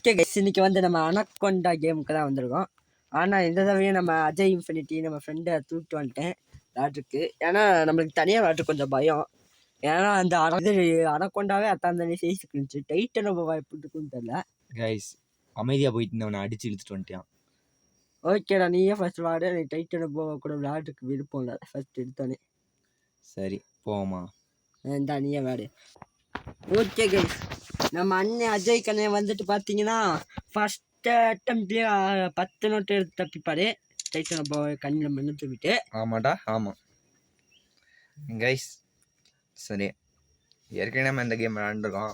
Okay guys, இன்னைக்கு வந்து நம்ம அனக்கொண்டா கேமுக்கு தான் வந்திருக்கோம். ஆனால் இந்த தடவையும் நம்ம அஜய் இன்ஃபினிட்டி நம்ம ஃப்ரெண்டை தூக்கிட்டு வந்துட்டேன் விளாட்ருக்கு. ஏன்னா நம்மளுக்கு தனியாக விளாட்ருக்கு கொஞ்சம் பயம். ஏன்னா அந்த அனக்கொண்டாவே அத்தான் தண்ணி சைஸுக்கு இருந்துச்சு. டைட்டனை எப்படி இருக்குன்னு தெரியல. கைஸ் அமைதியாக போயிட்டு இருந்தவனை அடிச்சு இழுத்துட்டு வந்துட்டான். ஓகேடா, நீயே ஃபர்ஸ்ட் விளாடு. நீ டைட்டனை கூட விளாட்றதுக்கு விருப்பம் இல்லை. ஃபர்ஸ்ட் எடுத்தானே சரி போமா இந்த நீயே விளாடு. ஓகே கைஸ், நம்ம அண்ணன் அஜய் கண்ணே வந்துட்டு பார்த்தீங்கன்னா ஃபஸ்ட்டு அட்டம்ப்ட்லேயே 10 நோட்டு எடுத்து தப்பிப்பாரு. டைட்டன் அப்போ கண்ணில் மண்ணு தூக்கிட்டு. ஆமாடா ஆமாம் கைஸ். சரி, ஏற்கனவே நம்ம இந்த கேம் விளாண்டுருக்கோம்,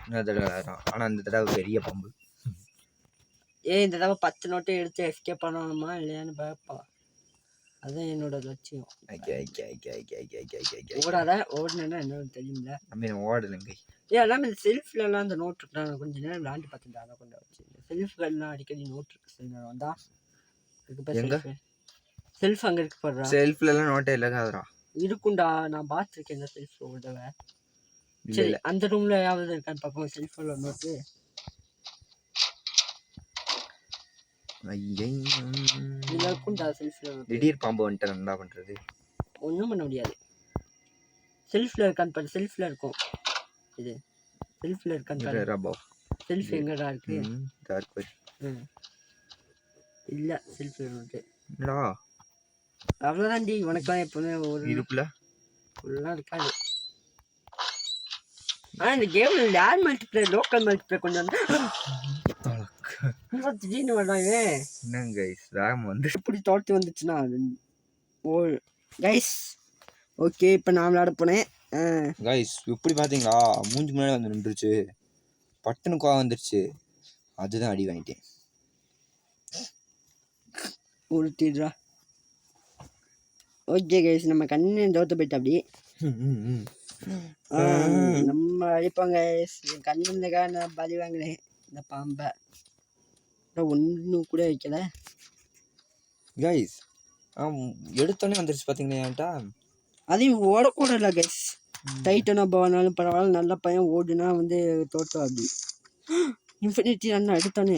இன்னொரு தடவை விளாட்றோம். ஆனால் இந்த தடவை பெரிய பம்பு. இந்த தடவை 10 நோட்டை எடுத்து எஸ்கேப் பண்ணணுமா இல்லையான்னு பார்ப்பா. அதுதான் என்னோட லட்சியம். ஓடாத, ஓடுனா என்னன்னு தெரியுமில்ல. நம்ம ஓடலைங்க. எல்லாமே இந்த செல்ஃப்லலாம் அந்த நோட் இருக்கு. நான் கொஞ்சம் நேரம் விளாண்டு பார்த்துட்டு கொண்டு வச்சு செல்ஃப்கள்லாம் அடிக்கடி நோட் இருக்கு. சரி நான் வந்தா செல்ஃப் அங்கே இருக்கு போடுறா. செல்ஃப்லலாம் நோட்டே இல்லைக்காதரா இருக்குண்டா, நான் பார்த்துருக்கேன் இந்த செல்ஃப் ஒரு தடவை. சரி, அந்த ரூம்ல யாவது இருக்கான்னு பார்ப்போம். செல்ஃபில் நோட்டு இருக்குண்டா. செல்ஃபில் திடீர் பாம்பு வந்துட்டு என்ன பண்ணுறது? ஒன்றும் பண்ண முடியாது. செல்ஃபில் இருக்கான்னு பாரு. செல்ஃபில் இருக்கும். இது செல்ஃபில் இருக்கான்னு பாரு. செல்ஃப் எங்கடா இருக்கு? இல்லை, செல்ஃபில் நோட்டு அவ்வளோதான் டி. உனக்குலாம் எப்போதுமே ஒரு இருப்புல ஃபுல்லாக இருக்காது. ஆனால் இந்த கேமில் லேண்ட் மல்டிப்ளேயர், லோக்கல் மல்டிப்ளேயர் கொஞ்சம் வந்து திடீர்னு வர்றாங்க. என்னங்க கைஸ், ரேம் வந்து இப்படி தோட்டி வந்துச்சுன்னா ஓ கைஸ். ஓகே, இப்போ நான் விளையாட போனேன். கைஸ் எப்படி பார்த்தீங்களா, மூஞ்சி முன்னாடி வந்து நின்றுச்சு, பட்டுன்னு கோவம் வந்துருச்சு. அதுதான் அடி வாங்கிட்டேன். உருட்டிடுறா. ஓகே கைஸ், நம்ம கண்ணு தோற்று போயிட்டு அப்படி நம்ம அடிப்போங்க. என் கண்ணுக்காக நான் பலி வாங்கினேன் இந்த பாம்பை. ஒன்றும் கூட வைக்கல கைஸ். எடுத்தோடனே வந்துருச்சு பார்த்தீங்களா என்கிட்ட. அதையும் ஓடக்கூட இல்லை கைஸ். டைட்டனா போனாலும் பரவாயில்ல, நல்ல பையன். ஓடுனா வந்து தோட்டம் அப்படி. இன்ஃபினிட்டி அண்ணா எடுத்தானே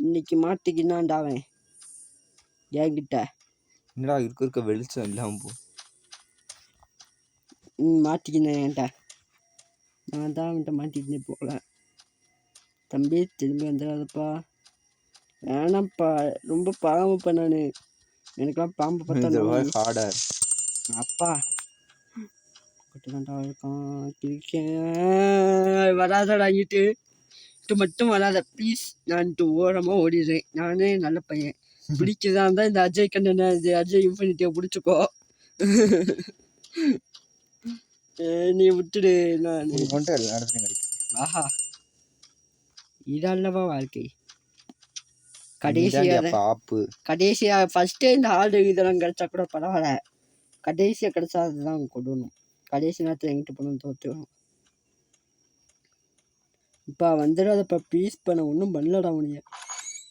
இன்னைக்கு மாட்டிக்கினான்டாவன் என்கிட்ட. என்னடா இருக்க வெளிச்சம் இல்லாமல் போ. மாட்டிக்கினேன் என்கிட்ட. நான் தான் அவன்கிட்ட மாட்டிக்கினே போகல. தம்பி திரும்பி வந்துடாதப்பா, வேணாம்ப்பா. ரொம்ப பாவம்ப்பா. நான் எனக்கெல்லாம் பாம்பு பார்த்தா அப்பா கொட்டுதாண்டா இருக்கான். வராதடாங்கிட்டு மட்டும் வராத ப்ளீஸ். நான் ஓரமாக ஓடிடுறேன். நானே நல்ல பையன். பிடிக்குதா இருந்தால் இந்த அஜய் கண்ணனை, இது அஜய் இன்ஃபினிட்டியை பிடிச்சிக்கோ. நீ விட்டுடு. நான் ஆஹா, இதல்லவா வாழ்க்கை. கடைசியா ஃபர்ஸ்டே இந்த ஆடு இதெல்லாம் கிடைச்சா கூட பரவாயில்ல. கடைசியா கிடைச்சா அதுதான் கொடுணும். கடைசி நேரத்தில் எங்கிட்ட போகணும் தோற்றுவோம். இப்போ வந்துடாதப்பா ப்ளீஸ். பண்ண ஒன்றும் பண்ணலடா உனிய.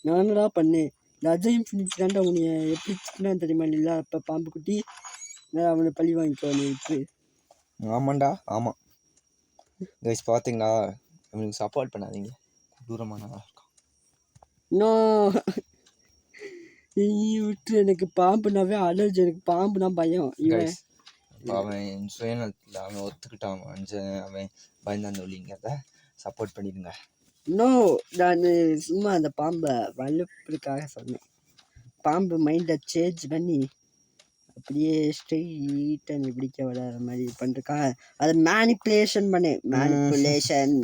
நானடா பண்ணேன். இந்த அஜய் இன்ஃபினிட்டி தாண்டா உனிய எப்படி சிக்கனா தெரியுமா இல்லையா? இப்போ பாம்பு குட்டி அவனை பழி வாங்கிக்கோ நீ இப்போ. ஆமாண்டா ஆமாம் கைஸ். பார்த்தீங்களா, இவனுக்கு சப்போர்ட் பண்ணாதீங்க. தூரமாக நல்லா இருக்கும். இன்னும் விட்டு, எனக்கு பாம்புனாவே அலர்ஜி. எனக்கு பாம்புனா பயம். அவன் சுயநலத்தில் அவன் ஒத்துக்கிட்டான். அவன் பயந்தாந்த ஒல்லிங்கிறத சப்போர்ட் பண்ணிடுங்க. இன்னும் நான் சும்மா அந்த பாம்பை வலுப்புக்காக சொன்னேன். பாம்பு மைண்டை சேஞ்ச் பண்ணி அப்படியே ஸ்ட்ரெயிட்டாக நீ பிடிக்க விடாத மாதிரி பண்ணுறக்கா அதை மேனிப்புலேஷன் பண்ணேன். மேனிப்புலேஷன்.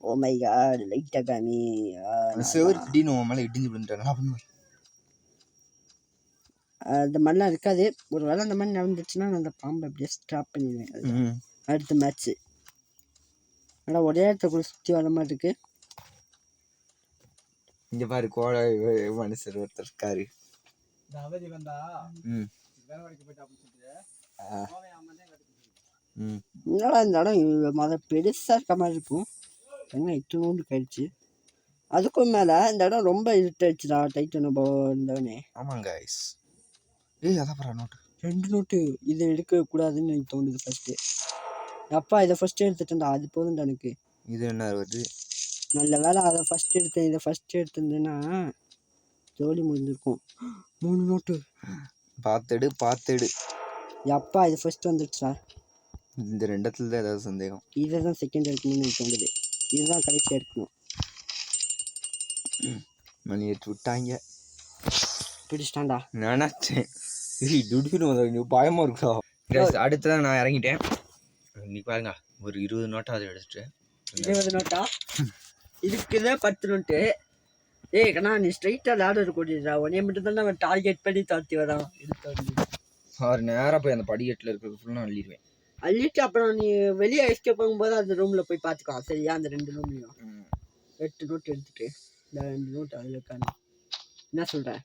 ஓ மை காட், லைட்டாக காமி. திடீர்னு உன் மேலே இடிஞ்சு விழுந்துட்டாங்க. அந்த மாதிரிலாம் இருக்காது. ஒரு வேளை அந்த மாதிரி நடந்துச்சுன்னா நான் அந்த பாம்பை அப்படியே ஸ்டாப் பண்ணிடுவேன். அடுத்த மேட்ச்சு. ஆனால் ஒரே இடத்த கூட சுற்றி வர மாதிரி இருக்கு. இங்கே பாரு, கோடை மனுஷர் ஒருத்தர் இருக்காரு. என்னடா இந்த இடம் மொதல் பெருசாக இருக்க மாதிரி இருக்கும். என்ன இத்தனோண்டு கழிச்சு. அதுக்கும் மேலே இந்த இடம் ரொம்ப இருட்டாயிடுச்சுடா. டைட்டன் இருந்தவனே. ஆமாங்க கைஸ். அதான் நோட்டு 2 நோட்டு. இதை எடுக்கக்கூடாதுன்னு எனக்கு தோணுது ஃபஸ்ட்டு. அப்பா இதை ஃபஸ்ட்டு எடுத்துட்டேன்டா. அது போதும்டா எனக்கு. இது என்ன வருது? நல்ல வேலை அதை ஃபஸ்ட் எடுத்தேன். இதை ஃபஸ்ட் எடுத்திருந்தேன்னா ஜோலி முடிஞ்சிருக்கும். 3 நோட்டு. பார்த்துடு எப்பா இது ஃபஸ்ட் வந்துடுச்சா? இந்த ரெண்டத்துல தான் ஏதாவது சந்தேகம். இதை தான் செகண்ட் எடுக்கணும்னு எனக்கு தோணுது. இதுதான் கடைசி எடுக்கணும். மணி எடுத்து விட்டாங்க. பிடிச்சிட்டான்டா. நினச்சேன் துடிக்கணும் பயமாக இருக்கா. அடுத்ததான் நான் இறங்கிட்டேன். இன்னைக்கு பாருங்க ஒரு 20 நோட்டாவது எடுத்துட்டேன். 20 நோட்டா? இதுக்குதே 10 நோட்டு. ஏய் கண்ணா நீ ஸ்ட்ரைட்டாக ஆர்டர் கூட்டிடுறா. உடனே மட்டும் தான் அவன் டார்கெட் பண்ணி தாத்தி வரான். அவர் நேராக போய் அந்த படிக்கட்டில் இருக்கிறது ஃபுல்லாக அள்ளிடுவேன். அள்ளிட்டு அப்புறம் நீ வெளியே எஸ்கேப் போகும்போது அந்த ரூமில் போய் பார்த்துக்கோ. சரியா? அந்த 2 ரூம்லையும் 8 நோட்டு எடுத்துட்டு இந்த 2 நோட்டு அதில் இருக்கானு என்ன சொல்கிறேன்?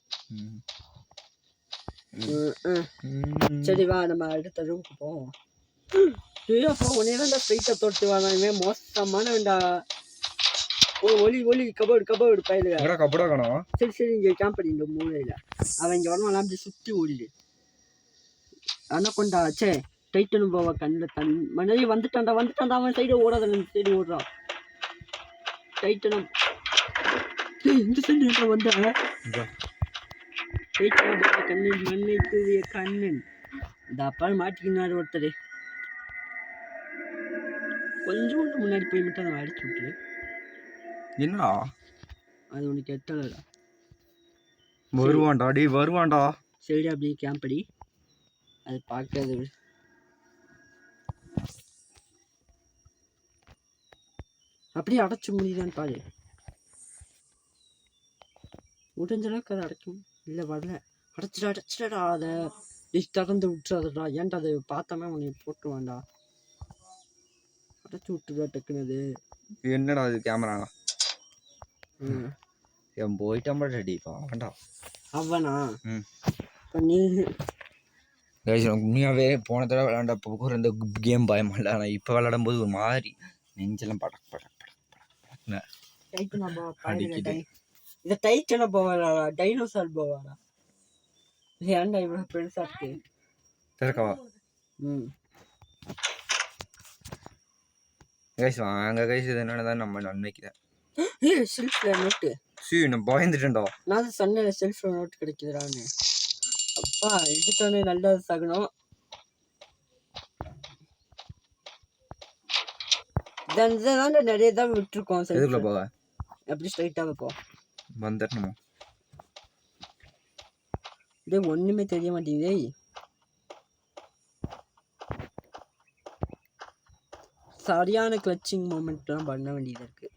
சரி வா நம்ம அடுத்த ரூமுக்கு போவோம். அப்போ உடனே தான் ஸ்ட்ரைட்டாக தொட்டு வாங்க. மோசமான வேண்டா. ஒலி கபோர்டு பயிலுங்க. கபோர்டா காணோம். சரி இங்கே கேம்ப் பண்ணி இந்த மூலையில் அவன் இங்கே வரணும். அப்படி சுற்றி ஓடிடு. ஆனால் கொண்டா சே டைட்டனும் போவா கண்ணில் தன் மனைவி வந்துட்டான்டா. அவன் சைடு ஓடாத சைடு ஓடுறான். டைட்டனும் இந்த சைடு வந்தேன். டைட்டனும் கண்ணன் மண்ணை தூவிய கண்ணன். இந்த அப்பால் மாட்டிக்கினாரு ஒருத்தர். கொஞ்சோண்டு முன்னாடி போய் மட்டும் அதை அடிச்சு விட்டுரு. என்னடா அது உனக்கு எட்டலடா. வருவான்டா. சரி அப்படியே கேம்ப் அடி. அது பார்க்கறது அப்படியே அடைச்சு முடியுதான்னு பாரு. முடிஞ்ச அளவுக்கு அதை அடைக்கும். இல்லை வரல. அடைச்சிடா அதை திறந்து விட்டுறாதடா. ஏன்டா அதை பார்த்தோன்னா உன்னை போட்டுருவான்டா. அடைச்சி விட்டுதா டக்குனது. என்னடா அது கேமரா என் போயிட்டான் ரெடி வேண்டா அவனா நீ உண்மையாகவே போன தடவை விளையாண்டப்போ இந்த கேம் பயமா இல்லை. ஆனால் இப்போ விளையாடும் போது ஒரு மாதிரி நெஞ்செல்லாம் அடிக்குது. இதை டைட்டனா போவாடா. டைனோசார் போவாடா. ஏன்டா இவ்வளோ பெருசா இருக்கு? திறக்கவா? வாங்க கைஸ். இது என்னதான் நம்ம நன்மைக்கு தான். செல்ஃப்ல நோட்டு. நான் பயந்துட்டேன்டா. நான் சொன்னேன் செல்ஃப்ல நோட்டு கிடைக்குதுடான்னு. அப்பா எடுத்தோடனே நல்லது சகனம். இதான் நிறைய தான் விட்டுருக்கோம். எதுக்குள்ள போக? எப்படி ஸ்ட்ரைட்டாக போ வந்துடணுமா? இதே ஒன்றுமே தெரிய மாட்டேங்குதே. சரியான கிளச்சிங் மூமெண்ட்லாம் பண்ண வேண்டியது இருக்கு.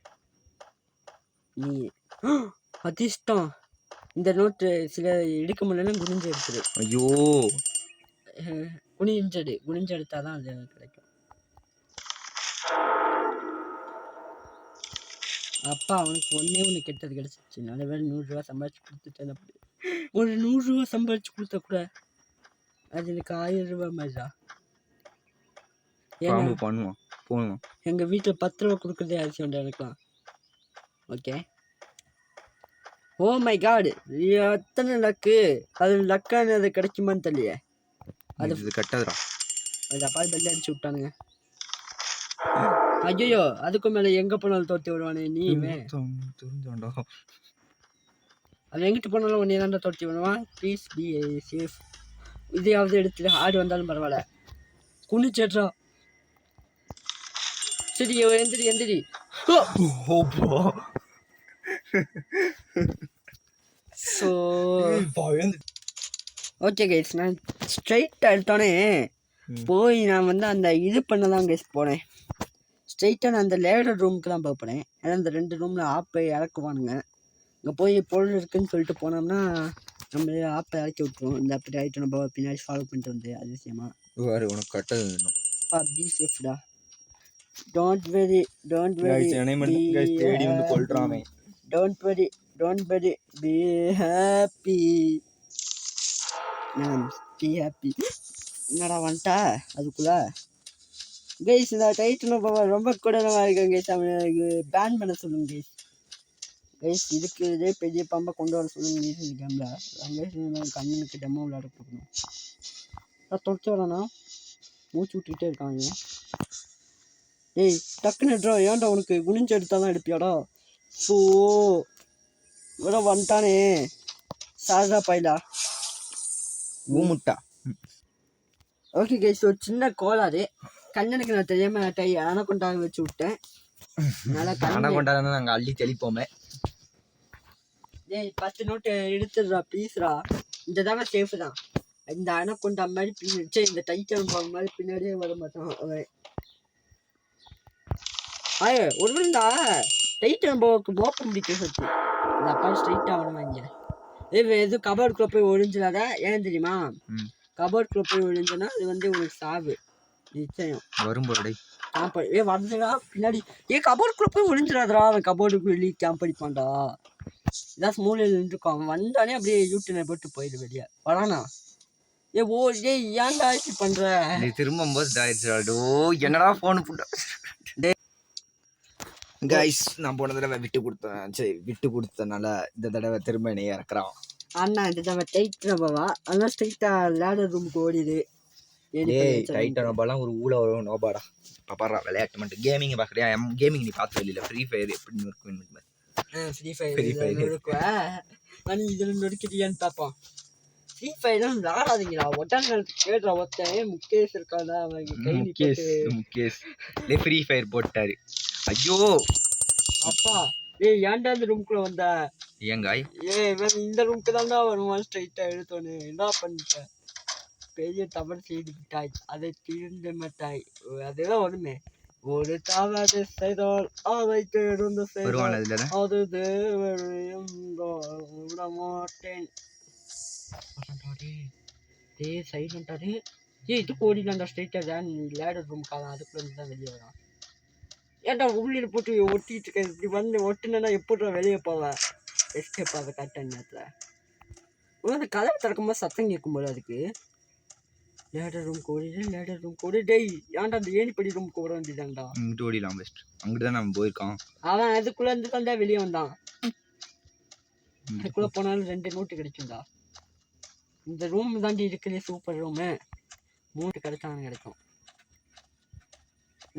நீ அதிர்ஷ்டம். இந்த நோட்டு சில எடுக்க முடியலன்னு குனிஞ்சு எடுத்துரு. ஐயோ குனிஞ்சு எடுத்தாதான் அது கிடைக்கும். அப்பா அவனுக்கு ஒன்று கெட்டது கிடைச்சிச்சு. நல்ல வேலை 100 ரூபா சம்பாதிச்சு கொடுத்துட்டேன். அப்படி ஒரு 100 ரூபா சம்பாதிச்சு கொடுத்தா கூட அது எனக்கு 1000 ரூபா மாதிரிதான். பண்ணுவோம். எங்க வீட்டில் 10 ரூபா கொடுக்குறதே அவசியம் எனக்குலாம். ஓகே. ஓ மை காட், எத்தனை லக்கு. அது லக்கானது கிடைக்குமான்னு தெரியலையே. அது கட்டாதுடா. அது அப்பா பெல்ல அடிச்சு விட்டானுங்க. ஐயோ அதுக்கு மேல எங்க போனாலும் தோத்தி விடுவானே நீமே. அது எங்கிட்டு போனாலும் ஒன்னே தான் தோத்தி விடுவான். Please be safe. இதையாவது எடுத்துல ஆடு வந்தாலும் பரவாயில்ல. குனிச்சேட்றா. சரி எந்திரி. ஸோ ஓகே கைஸ், நான் ஸ்ட்ரைட்டாக எடுத்தோடனே போய் நான் வந்து அந்த இது பண்ண தான் கைஸ் போனேன். ஸ்ட்ரைட்டாக நான் அந்த லேடர் ரூமுக்கு தான் போக போனேன். ஏன்னா அந்த 2 ரூமில் ஆப்பை இறக்குவானுங்க. இங்கே போய் பொருள் இருக்குதுன்னு சொல்லிட்டு போனோம்னா நம்ம ஆப்பை இறக்கி விட்டுருவோம். இந்த அப்படி ஆகிட்டு நம்ம பின்னாடி ஃபாலோ பண்ணிட்டு வந்து அதிசயமா உனக்கு கட்டது பி சேஃப்டா. டோன்ட் வெரி தேடி வந்து கொல்றாமே. Don't worry, be happy. Be happy. என்னடா வந்துட்டா அதுக்குள்ள கைஸ். இந்த டைட்டில் ரொம்ப கூடமா இருக்கு கைஸ். அவனுக்கு பேன் பண்ண சொல்லுங்க கைஸ். இதுக்கு இதே பெரிய பம்பை கொண்டு வர சொல்லுங்க கைஸ். இந்த கேமில் கண்ணனுக்கு டெமோ விளையாட போகணும். தொலைச்சி வரேண்ணா. மூச்சு விட்டுக்கிட்டே இருக்காங்க. ஏய் டக்குன்னு எடுறா. ஏன்டா உனக்கு குனிஞ்சு எடுத்தால் தான் எடுப்பியாடா? ஸோ இவர வந்துட்டானே சாரதா பைலா ஊமுட்டா. ஓகே கைஸ், ஒரு சின்ன கோளாறு. கண்ணனுக்கு நான் தெரியாம அனக்கொண்டாக வச்சு விட்டேன். அனக்கொண்டா நாங்க அள்ளி தெளிப்போமே. ஏய் 10 நோட்டு எடுத்துடுறா ப்ளீஸ்ரா. இந்த தடவை சேஃப் தான். இந்த அனக்கொண்டா மாதிரி இந்த டைட்டன் பால் மாதிரி பின்னாடியே வர மாட்டான் அவன். ஒருவேளை டைட்டன் பாலுக்கு மோப்பம் பிடிக்க சொல்லி இந்த அப்பா ஸ்ட்ரைட்டாக வரமாங்க. எதுவும் கபோர்டுக்குள்ள போய் ஒழிஞ்சிடாத. ஏன் தெரியுமா? கபோர்டுக்குள்ள போய் ஒழிஞ்சனா அது வந்து உனக்கு சாவு நிச்சயம் வரும்போது. வந்துடா பின்னாடி. கபோர்டுக்குள்ள போய் ஒழிஞ்சிடாதரா. அவன் கபோர்டுக்கு வெளியே கேம்ப் அடிப்பான்டா. இதான் மூலையில் இருந்துருக்கும். அவன் வந்தானே அப்படியே யூடியூனை போட்டு போயிடு வெளியே வரானா. ஏன்டா இப்படி பண்ற? நீ திரும்பும்போது என்னடா போன் போட்ட. கைஸ், நான் போன தடவை விட்டு கொடுத்தனால இந்த தடவை திரும்ப என்னைய இறக்குறான். அண்ணா இந்த தடவை டைட்டன் பாவா. அதெல்லாம் ஸ்ட்ரைட்டா லேடர் ரூமுக்கு ஓடிடு. டைட்டன் நோபாலாம் ஒரு ஊழ வரும் நோபாடா. பாப்பாரா விளையாட்டு மட்டும் கேமிங் பார்க்குறியா? கேமிங் நீ பார்த்து இல்லை. ஃப்ரீ ஃபயர் எப்படி இருக்கும்? ஃப்ரீ ஃபயர் இதில் நொறுக்கிட்டியான்னு பார்ப்போம். ஃப்ரீ ஃபயர்லாம் விளாடாதீங்களா. ஒட்டாங்க கேடுறா. ஒருத்தன் முகேஷ் இருக்காதா? முகேஷ் ஃப்ரீ ஃபயர் போட்டாரு. ஐயோ அப்பா ஏன்டா இந்த ரூம்குள்ள வந்தா? ஏங்காய் இந்த ரூமுக்கு தான்டா வருவான். ஸ்ட்ரைட்டா எடுத்தோன்னு என்ன பண்ணிட்ட? பெரிய தவறு செய்து விட்டாய். அதை திருந்த மாட்டாய். அதுதான் வருமே. ஒரு தவறு செய்தால் அதை திருந்த செய்தால் அது தேவரையும் விட மாட்டேன். சைலண்டாரு. இதுக்கு ஓடிலாண்டா ஸ்ட்ரைட்டா. லேடர் ரூமுக்காக அதுக்குள்ள இருந்து தான் வெளியே வரான். ஏன்டா உள்ளில் போட்டு ஒட்டிட்டு இருக்க? இப்படி வந்து ஒட்டுனா எப்படிடா வெளியே போவேன்? எஸ்கேப் ஆக கரெக்டான நேரத்தில் அந்த கதவை திறக்கும்போது சத்தம் கேட்கும் போது அதுக்கு லேடர் ரூம் கோடி டேய். ஏன்டா அந்த ஏணிப்படி ரூமுக்கு ஓட வேண்டியதான்டா. இங்கிட்டு ஓடிலாம் பெஸ்ட். அங்கிட்டு தான் நம்ம போயிருக்கோம். அவன் அதுக்குள்ள இருந்து தான் வெளியே வந்தான். அதுக்குள்ள போனாலும் 2 நோட்டு கிடைக்கும்டா. இந்த ரூம் தாண்டி இருக்குல்ல சூப்பர் ரூமு. 3 கிடைச்சாலும் கிடைக்கும்.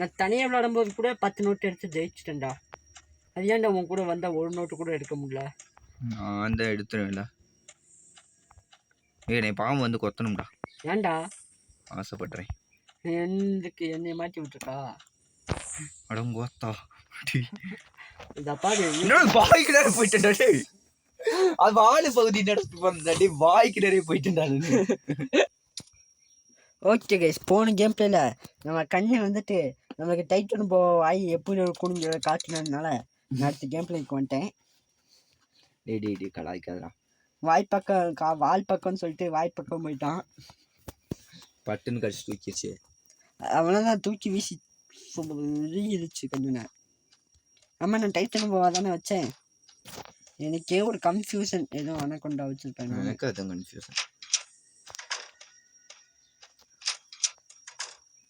நான் தனியாக விளையாடும்போது கூட 10 நோட்டு எடுத்து ஜெயிச்சிட்டேன்டா. அது ஏன்டா உன் கூட வந்தால் 1 நோட்டு கூட எடுக்க முடியல? நான் தான் எடுத்துருவேன்ல. நீ பாம்பு வந்து கொத்தணும்டா. ஏன்டா? ஆசைப்படுறேன். எதுக்கு என்னைய மாட்டி விட்டுருக்கா? அடங்கோத்தா இந்த பாரு வாய்க்கு நிறைய போயிட்டேன்டா. அது வாழை பகுதி நடத்து போனே. வாய்க்கு நிறைய போயிட்டேன்டா. ஓகே கைஸ், போன கேம் பிளேல நம்ம கண்ணை வந்துட்டு நமக்கு டைட்டன் வாய் எப்படி குடிஞ்ச காட்டினதுனால நான் அடுத்த கேம் பிளேக்கு வந்துட்டேன். டே கலாய்க்காதடா. வால் பக்கம்னு சொல்லிட்டு வாய் பக்கம் போயிட்டான். பட்டுன்னு கடிச்சு தூக்கிடுச்சு. அவனதான் தூக்கி வீசி இருச்சு கொஞ்சம். ஆமாம், நான் டைட்டன் போவா தானே வச்சேன். எனக்கே ஒரு கன்ஃபியூஷன். ஏதோ அனக்கொண்டா வச்சிருப்பேன். எனக்கு அதுவும் கன்ஃபியூஷன்.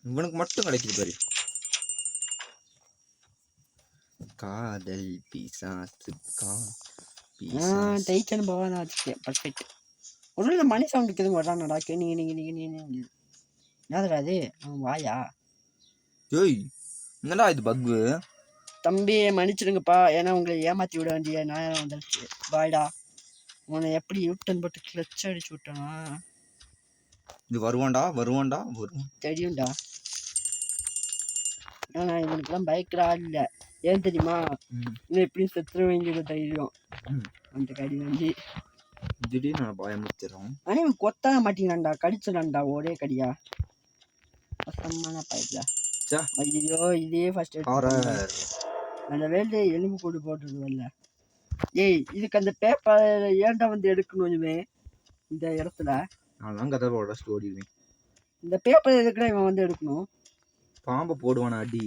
இவனுக்கு மட்டும் கிடைக்குது பாரு. காதல் பிசாசு டைட்டன் போவா தான் வச்சுக்கேன். பர்ஃபெக்ட். ஒன்றும் இல்லை, மணி சவுண்டுக்கு எதுவும் வரானடா. நீ யாதடா அது? வாயா? ஏய் என்னடா இது பக்கு? தம்பி மன்னிச்சிடுங்கப்பா, ஏன்னா உங்களை ஏமாற்றி விட வேண்டிய நேரம் வந்துடுச்சு. பாய்டா. உன்னை எப்படி யூட்டன் போட்டு கிளச் அடிச்சு விட்டானா? இது வருவான்டா வரும் தெரியும்டா. ஆனா இவனுக்குலாம் பைக்கரா இல்லை. ஏன் தெரியுமா? இன்னும் எப்படியும் செத்துற வேண்டியது தைரியம் அந்த கடி வந்து திடீர்னு பயமுறுத்திடும். ஆனால் இவன் கொத்தாக மாட்டீங்களாண்டா, கடிச்சிடான்டா ஒரே கடியா. கஷ்டமான பைப்ல. ஐயோ, இதே ஃபர்ஸ்ட் அந்த வேலை எலும்பு கூடு போட்டுருது வரல. ஏய், இதுக்கு அந்த பேப்பர் ஏன்டா வந்து எடுக்கணும்? இவன் இந்த இடத்துல நான் கதை ஓடிடுவேன். இந்த பேப்பர் எதுக்குடா இவன் வந்து எடுக்கணும்? பாம்பை போடுவானா அடி?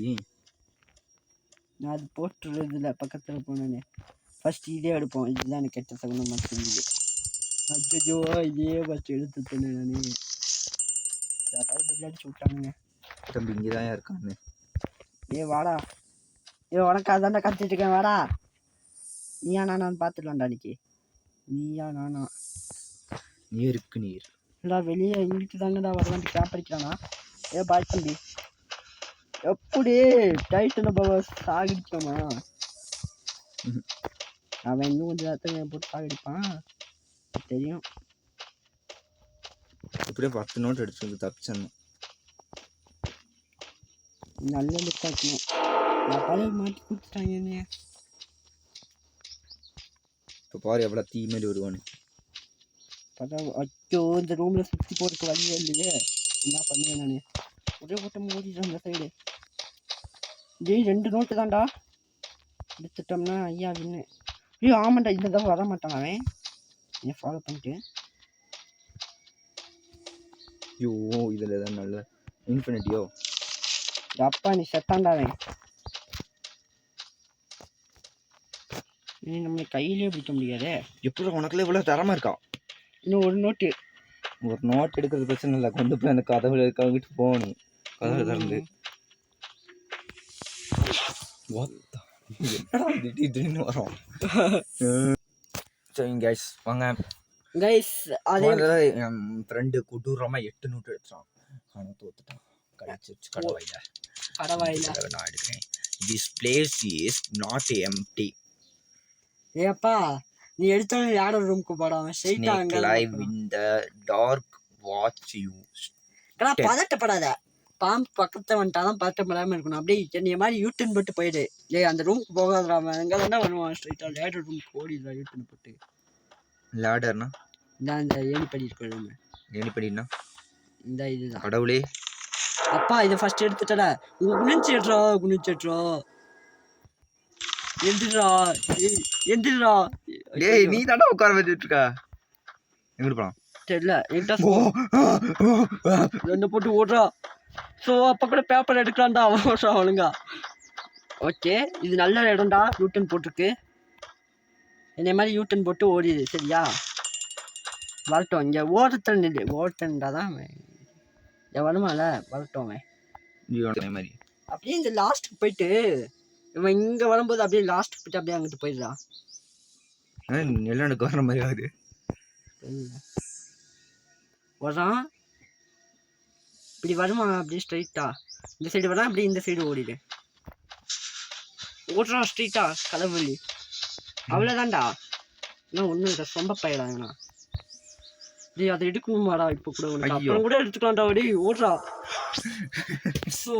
நான் அது போட்டுறது இல்லை, பக்கத்தில் போனேன்னு. ஃபர்ஸ்ட் இதே எடுப்போம். இதுதான் எனக்கு கெட்ட சகுனம் மாட்டேங்குது. அச்சோ, இதே ஃபர்ஸ்ட் எடுத்துட்டேன்னு நானே. அடிச்சு விட்டானுங்க. தம்பி இங்கேதான் இருக்கான்னு. வாடா. உனக்கு அதான்டா கத்திட்டு இருக்கேன். வாடா. நீயா நானான்னு பார்த்துடலாம்டா. அன்னைக்கு நீயா நானா? நீருக்கு நீர் இல்லடா, வெளியே இங்கிட்டு தாங்கடா வரலான்ட்டு கேப் அடிக்கிறானா? பாய் தம்பி. எப்படி டைட்டன் பாவா சாகிடுச்சோமா? அவன் இன்னும் கொஞ்சம் நேரத்தில் போட்டு சாகடிப்பான் தெரியும். இப்படியே 10 நோட் அடிச்சு வந்து தப்பிச்சிடணும். நல்ல லுக்காக இருக்கணும். நான் பழைய மாட்டி கொடுத்துட்டாங்க என்னைய. இப்போ பாரு எவ்வளோ தீ மாதிரி வருவானு. அச்சோ இந்த ரூமில் சுற்றி போகிறதுக்கு வழியே இல்லையே, என்ன பண்ணுவேன் நான்? ஒரே ஓட்டம் ஓடிட்டு அந்த சைடு. டேய் 2 நோட்டு தான்டா எடுத்துட்டோம்னா ஐயா வின்னு. ஐயோ ஆமாண்டா, இந்த தடவை வர மாட்டான் அவன். ஏன் ஃபாலோ பண்ணிட்டு. ஐயோ இதில் தான் நல்ல இன்ஃபினிட்டியோ. அப்பா நீ செத்தாண்டா அவன். நீ நம்ம கையிலே பிடிக்க முடியாதே. எப்படி உனக்குள்ள இவ்வளோ தரமாக இருக்கா? இன்னும் ஒரு நோட்டு எடுக்கிறது பிரச்சனை இல்லை, கொண்டு போய் அந்த கதவுல வீட்டுக்கு போகணும். கதவை திறந்து திடீர்னு வரும். சரிங்க கைஸ் வாங்க கைஸ். அதே என் ஃப்ரெண்டு கொடூரமாக 8 நோட்டு எடுத்தான். ஆனால் தோத்துட்டான். கழிச்சிருச்சு கடவாயில நான் எடுக்கிறேன். This place is not empty. ஏப்பா நீ எடுத்தாலும் யாரோட ரூமுக்கு போடாம ஸ்ட்ரைட்டா அங்க live in the dark watch you. பதட்டப்படாத. பாம்பு பக்கத்துல வந்துட்டாதான் பதட்டப்படாம இருக்கணும். அப்படியே என்னைய மாதிரி யூட்டன் போட்டு போயிடு. அந்த ரூமுக்கு போகாதாம அங்கே தானே வருவான். ஸ்ட்ரைட்டா லேடர் ரூமுக்கு ஓடிடுறா யூட்டன் போட்டு. லேடர்னா இந்த ஏணிப்படி இருக்கிற ரூம். ஏணிப்படினா இந்த இதுதான். கடவுளே அப்பா இதை ஃபர்ஸ்ட் எடுத்துட்டல. குனிச்சிடுறா எந்திரா. டேய் நீ தானே உட்கார வச்சிட்டு இருக்க. எங்க போலாம் தெரியல. என்ன போட்டு ஓடுறா. ஸோ அப்போ கூட பேப்பர் எடுக்கலான்டா அவன் ஓடுறா ஒழுங்கா. ஓகே இது நல்ல இடம்டா. யூட்டன் போட்டிருக்கு. என்னை மாதிரி யூட்டன் போட்டு ஓடிடு சரியா. வரட்டும் இங்கே ஓரத்தில் நின்று ஓட்டன்டா தான் வருமால வரட்டும் அவன். மாதிரி அப்படியே இந்த லாஸ்ட்டுக்கு போயிட்டு இவன் இங்கே வரும்போது அப்படியே லாஸ்ட்டுக்கு போயிட்டு அப்படியே அங்கிட்டு போயிடுறான். எனக்கு வர்ற மாதிரி ஆகுது. வரான் இப்படி வருமா அப்படியே ஸ்ட்ரைட்டா இந்த சைடு வரான். அப்படியே இந்த சைடு ஓடிடு. ஓடுறான் ஸ்ட்ரைட்டா கதவழி. அவ்வளோதான்டா. இன்னும் ஒன்றும் இல்லை. சொம்ப பயிராங்கண்ணா. டேய் அதை எடுக்கணுமாடா இப்போ கூட உனக்கு அப்புறம் கூட எடுத்துக்கலாம்டா. டேய் ஓடுறா. ஸோ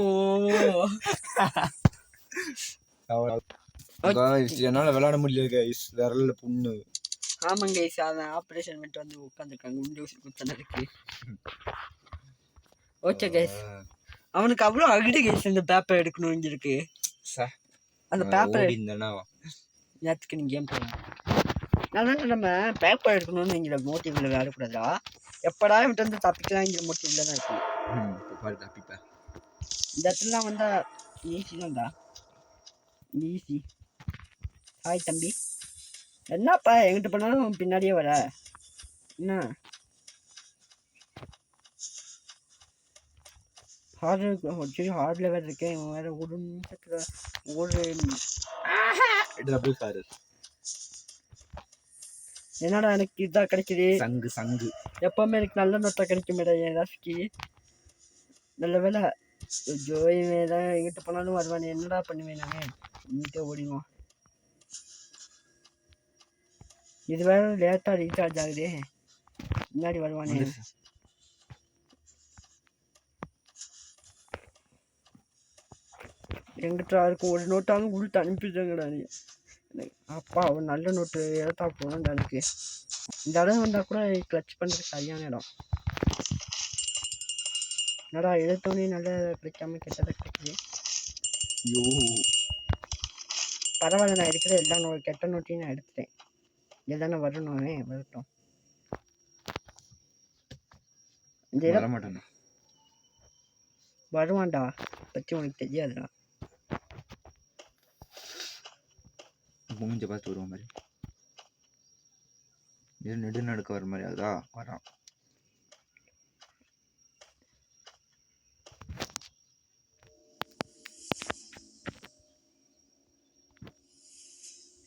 என்னால் விளையாட முடியல கைஸ். விரல்ல புண்ணு. ஆமாங்க கைஸ் அவன் ஆப்ரேஷன் பண்ணிட்டு வந்து உட்காந்துருக்காங்க. விண்டோஸ் குத்தனருக்கு. ஓகே கைஸ் அவனுக்கு அவ்வளோ அகிடு கைஸ் இந்த பேப்பர் எடுக்கணும் இருக்கு. அந்த பேப்பர் நேற்றுக்கு நீ கேம் போகலாம். அதனால நம்ம பேப்பர் எடுக்கணும்னு இங்கே மோட்டிவ்ல விளையாடக்கூடாதா. எப்படா விட்டு வந்து தப்பிக்கலாங்கிற மோட்டிவ்ல தான் இருக்கும். தப்பிப்பேன். இந்த இடத்துலலாம் வந்தா ஈஸி தான்டா. ஈஸி. ஹாய் தம்பி. என்னப்பா எங்கிட்ட பண்ணாலும் பின்னாடியே வர என்ன? ஹார்ட் லெவல் இருக்கேன். இவன் வேற ஒரு நிமிஷத்துல ஒரு என்னடா எனக்கு இதான் கிடைக்குது. சங்கு எப்பவுமே எனக்கு நல்ல நோட்டா கிடைக்குமேடா என் ராசிக்கு. நல்ல வேலை ஜோயுமே தான் எங்கிட்ட போனாலும் வருவானே. என்னடா பண்ணுவேன் நானே. நீட்டே ஓடிடுவான். இது வேற லேட்டா ரீசார்ஜ் ஆகுதே. முன்னாடி வருவானே. எங்கிட்ட இருக்கும் ஒரு நோட்டாலும் கொடுத்து அனுப்பிடுறாங்கடா நீ. அப்பா அவன் நல்ல நோட்டு எடுத்தா போகணும்டா எனக்கு. இந்த இடம் வந்தால் கூட கிளச் பண்ணுறதுக்கு சரியான இடம். என்னடா எடுத்தோடனே நல்ல கிடைக்காம கெட்டதை கிடைக்குது. பரவாயில்ல நான் இருக்கிற எல்லா கெட்ட நோட்டையும் நான் எடுத்துட்டேன். எதானே வரணுமே வரட்டும். வருவான்டா பற்றி உனக்கு தெரியாதுடா. மூஞ்ச பார்த்து வருவ மாதிரி நெடு நடுக்க வர மாதிரி அதுதா வரான்.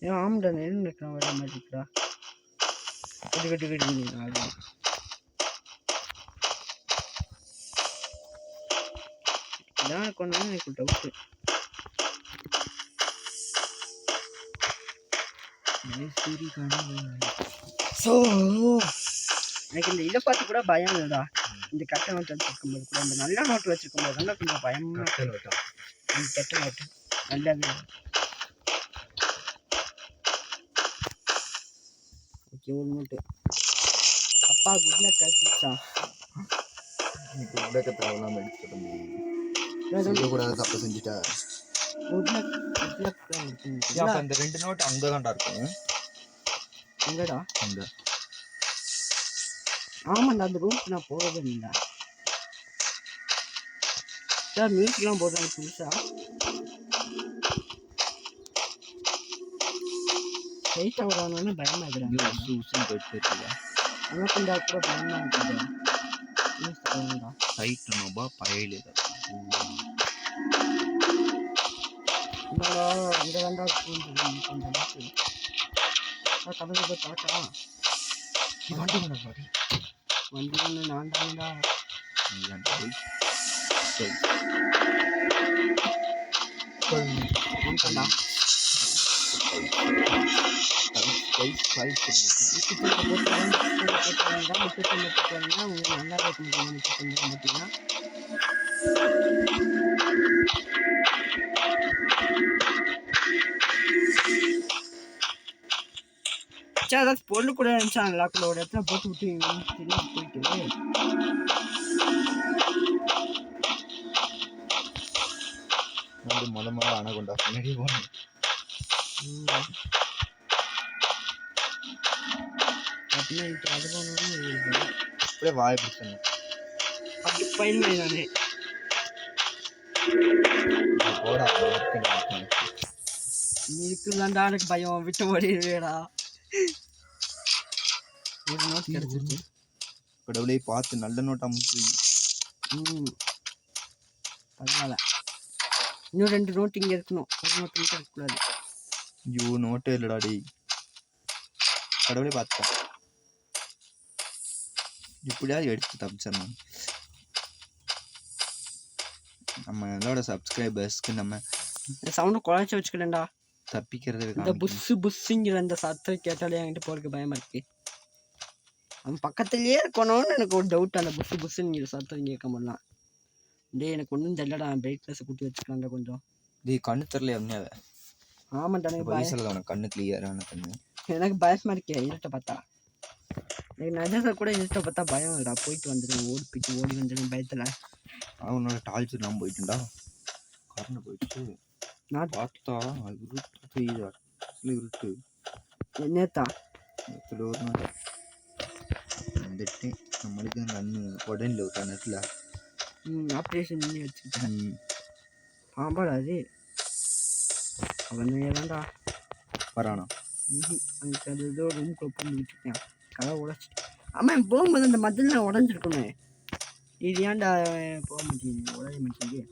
ஏன் ஆமாடா நெடு நடுக்கிறான் வர மாதிரி இருக்குடா. கட்டு இதான் கொண்டாந்து எனக்கு டவுட்டு. ஸோ எனக்கு இந்த இதை பார்த்து கூட பயம் இல்லைடா. இந்த கெட்ட நோட்டு வச்சுருக்கும் போது கூட, இந்த நல்ல நோட்டு வச்சுருக்கும் போது தான் கொஞ்சம் பயமாக நோட்டா இந்த கெட்ட நோட்டு நல்லது. ஓகே, ஒரு நோட்டு அப்பா குட்ல கிடச்சிருச்சா? குட்லக்க தேவையில்லாம எடுத்துக்க முடியும். செய்யக்கூடாது தப்பு செஞ்சுட்டா. குட்ல அப்போ இந்த 2 நோட்டு அங்கே தான்டா இருக்கும். எங்கடா? அங்கே. ஆமாண்டா, அந்த ரூமுக்கு நான் போகவே இல்லை. சார் மியூசிக்லாம் போடுறாங்க புதுசா. லைட்டாக விடானோன்னு பயமாக இருக்கிறாங்க. உசுன்னு போயிட்டு இருக்குதா? உனக்குண்டா கூட பயமாக இருக்குது. மியூசிக் ஹைட் நோபா பயல் என்னடா இந்த வேண்டா கொஞ்சம் கதவு போய் தாக்கா. வண்டி ஒன்று சாரி வண்டி ஒன்று நான் தானடா. போட்டா நல்லா இருக்கும். ஏதாச்சும் பொருள் கூட இருந்துச்சா லாக்கில் ஒரு இடத்துல போட்டு விட்டு போயிட்டு மொதல் அணகொண்டா பின்னாடி போகணும். அது போனோம்னா அப்படியே வாய் பிடிச்சேன். அப்படி பயன் நானே போடா இருக்குதாண்டா. எனக்கு பயம் விட்டு ஓடிடுவேடா. ஒரு நோட் கிடைச்சிருச்சு. கடவுளே பார்த்து நல்ல நோட்டா முச்சு. பரவாயில்ல, இன்னும் 2 நோட்டு இங்கே இருக்கணும். ஒரு நோட்டு மட்டும் இருக்கக்கூடாது. ஐயோ நோட்டே இல்லைடா டே. கடவுளே பார்த்தா இப்படியாவது எடுத்து தப்பிச்சிடணும். நம்ம என்னோட சப்ஸ்கிரைபர்ஸ்க்கு நம்ம இந்த சவுண்டை குறைச்சி வச்சுக்கிறேன்டா. தப்பிக்கிறது இந்த புஸ்ஸு புஸ்ஸுங்கிற அந்த சத்தம் கேட்டாலே என்கிட்ட போகிறதுக்கு பயமாக இருக்கு. அவன் பக்கத்துலேயே இருக்கணும்னு எனக்கு ஒரு டவுட். அந்த புஸ்ஸு புஸ்ஸுங்கிற சத்தம் கேட்க முடியலாம். டே எனக்கு ஒன்றும் தெரியலடா. பிரைட்னஸ் கூட்டி வச்சுக்கலாம்டா கொஞ்சம். டே கண்ணு தெரியல அப்படின்னா. ஆமாண்டா, உனக்கு கண்ணு கிளியரான கண்ணு. எனக்கு பயமாக இருக்கே இருட்டை பார்த்தா. எனக்கு நஜத்தை கூட இருட்டை பார்த்தா பயம் இல்லைடா. போயிட்டு வந்துடுவேன், ஓடி வந்துடுவேன் பயத்தில். அவனோட டால்ச்சு நான் போயிட்டுண்டா. கரண்ட் போயிடுச்சு. நான் பார்த்தா இருட்டு நேத்தா ஒரு நாள் வந்துட்டு நம்மளுக்கு கண்ணு உடனே விட்டா நேரத்தில் ஆப்ரேஷன் பண்ணி வச்சுக்கிட்டேன். பாம்பாடா அது. அவன் ஏதாண்டா வரானா? அங்கே அது ஏதோ ரூம்க்கு பண்ணிக்கிட்டு இருக்கேன். கதை உடச்சிட்டு. ஆமாம், போகும்போது அந்த மதில் உடஞ்சிருக்குமே. இது ஏன்டா போக மாட்டேங்குது, உடைய மாட்டேங்குது.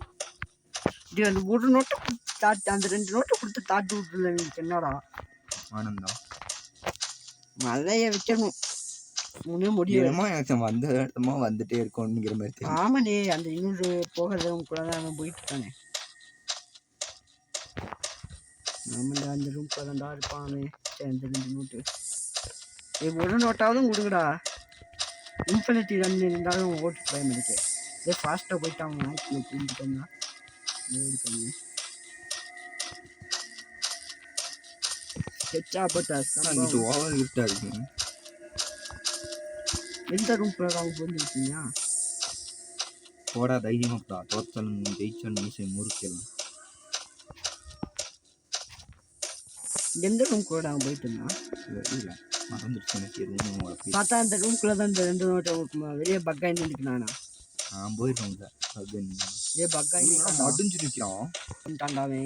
இது அந்த ஒரு நோட்டை தாட்டு, அந்த 2 நோட்டை கொடுத்து தாட்டி விட்டுல. எனக்கு என்னடா ஆனந்தா மழைய வைக்கணும். ஒன்றும் முடியமா எனக்கு வந்த இடமா வந்துட்டே இருக்கோங்கிற மாதிரி. ஆமாண்ணே, அந்த இன்னொரு போகிறதும் கூட தான் அவன் போயிட்டு இருக்கானே. ஆமாண்டா, அந்த ரூம் தான்டா இருப்பானே. சரி, அந்த 2 நோட்டு ஒரு நோட்டாவது கொடுங்கடா. இன்ஃபினிட்டி ரன் இருந்தாலும் ஓட்டு டைம் இருக்கு. இதே ஃபாஸ்ட்டாக போயிட்டு அவங்க மேட்ச்சில் புரிஞ்சுட்டோம்னா ஓடி பண்ணி ஸ்கெட்சாக போட்டா ஓவர் கிஃப்டாக இருக்கு. எந்த ரூம் அவங்க புரிஞ்சுக்கிட்டீங்க? போடா தைரியமாப்பா. தோத்தல் ஜெயிச்சல் மீசை முறுக்கலாம். எந்த ரூம் கூட அவன் போயிட்டு இருந்தான்? இல்லை மறந்துடுச்சு எனக்கு. எதுவும் பார்த்தா அந்த ரூம்குள்ளே தான் இந்த 2 நோட்டை வெளியே பக்காய் நின்றுக்குனானா? நான் போயிடுறேன். ஏ பக்காய் அடிஞ்சு நிற்கிறான் தாண்டாவே.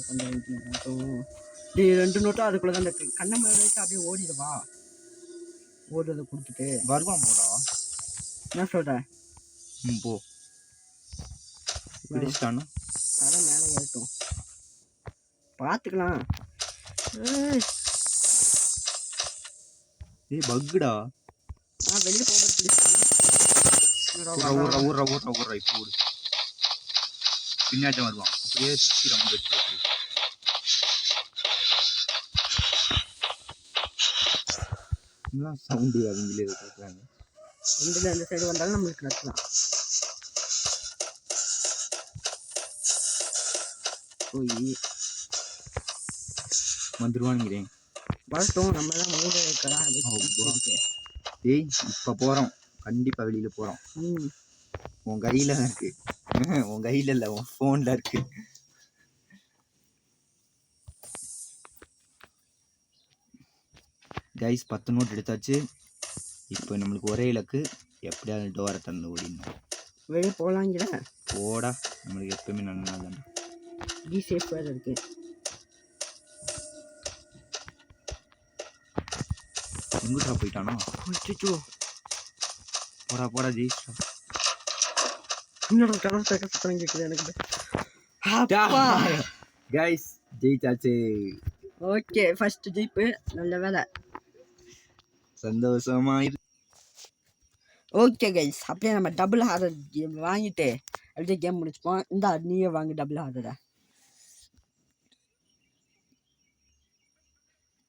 கொஞ்சம் 2 நோட்டும் அதுக்குள்ளே தான் இருக்கு. கண்ணை மேலே அப்படியே ஓடிடுவா. ஓடுறதை கொடுத்துட்டு வருவான். போடா என்ன சொல்கிறேன்? போ. பிடிச்சிட்டானா? அதான் மேலே ஏறட்டும், பார்த்துக்கலாம். ஏய் பக்குடா. வெளியே போகிறது ஊர்ற இப்போ ஓடு. பின்னாட்டம் வருவான். அப்படியே சுற்றி ரவுண்ட் அடிச்சு இன்னும் சவுண்டு அவங்களே கேட்குறாங்க. ரெண்டில் எந்த சைடு வந்தாலும் நம்மளுக்கு நச்சுதான். போய் வந்துருவானுங்கிறேன். வரட்டும், நம்ம தான் மூட இருக்கலாம். ஏய் இப்போ போகிறோம், கண்டிப்பாக வெளியில் போகிறோம். உன் கையில் தான் இருக்கு. உன் கையில் இல்லை, உன் ஃபோனில் இருக்கு. கைஸ் 10 நோட் எடுத்தாச்சு. இப்போ நம்மளுக்கு ஒரே இலக்கு, எப்படியாவது டோரை திறந்து ஓடிடணும். வெளியே போகலாங்கிற போடா, நம்மளுக்கு எப்பவுமே நல்ல நாள் தானே. பி சேஃப் வேறு இருக்கு. எங்கிட்டா போயிட்டானா? அச்சோ, போடா போடா ஜெயிச்சிட்டா. இன்னொரு கடல் சத்தம் கேட்குது எனக்கு. கைஸ் ஜெயிச்சாச்சு. ஓகே, ஃபர்ஸ்ட் ஜீப்பு, நல்ல வேலை, சந்தோஷமா. ஓகே கைஸ், அப்படியே நம்ம டபுள் ஹாரர் கேம் வாங்கிட்டு அப்படியே கேம் முடிச்சுப்போம். இந்த நீயே வாங்க டபுள் ஹாரரா.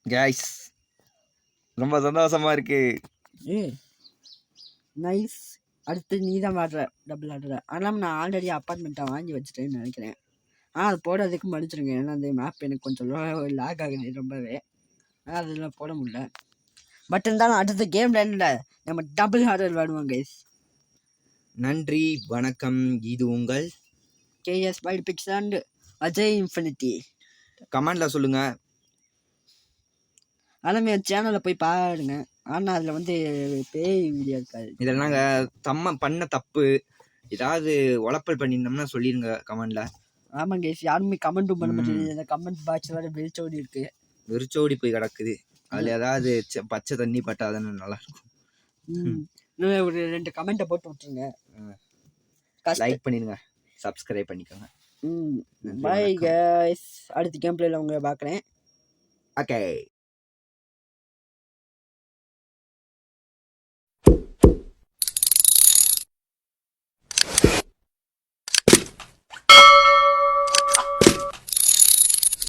கைஸ் ரொம்ப சந்தோஷமா இருக்கு. நைஸ். அடுத்து நீ தான் வாடுற டபுள் ஹாரரா. ஆனால் நான் ஆல்ரெடி அப்பார்ட்மெண்ட்டை வாங்கி வச்சுட்டேன்னு நினைக்கிறேன். அது போடுறதுக்கு மன்னிச்சிருங்க, ஏன்னா அந்த மேப் எனக்கு கொஞ்சம் லாக் ஆகுது ரொம்பவே, அதில் போட முடியல. பட் இருந்தாலும் அடுத்த கேம்ல இல்லை, நம்ம டபுள் ஹாரர் வாடுவோம் கைஸ். நன்றி, வணக்கம். இது உங்கள் KS wild picks and Ajay infinity. கமெண்ட்ல சொல்லுங்க. ஆனால் என் சேனலில் போய் பாருங்க. ஆனால் அதில் வந்து பேய் வீடியோ இருக்காது. இதில் நாங்கள் பண்ண தப்பு ஏதாவது உழப்பல் பண்ணியிருந்தோம்னா சொல்லிடுங்க கமெண்ட்ல. ஆமாம் கைஸ், யாருமே கமெண்ட்டும் பண்ண மாட்டேங்குது. இந்த கமெண்ட் பாக்ஸ் வேறு வெறிச்சோடி இருக்கு, வெறிச்சோடி போய் கிடக்குது. அதில் ஏதாவது பச்சை தண்ணி பட்டாதானே நல்லா இருக்கும். ஒரு 2 கமெண்ட்டை போட்டு விட்டுருங்க. லைக் பண்ணிடுங்க, சப்ஸ்கிரைப் பண்ணிக்கோங்க. பை கைஸ், அடுத்த கேம் பிளேல உங்களை பார்க்குறேன். ஓகே.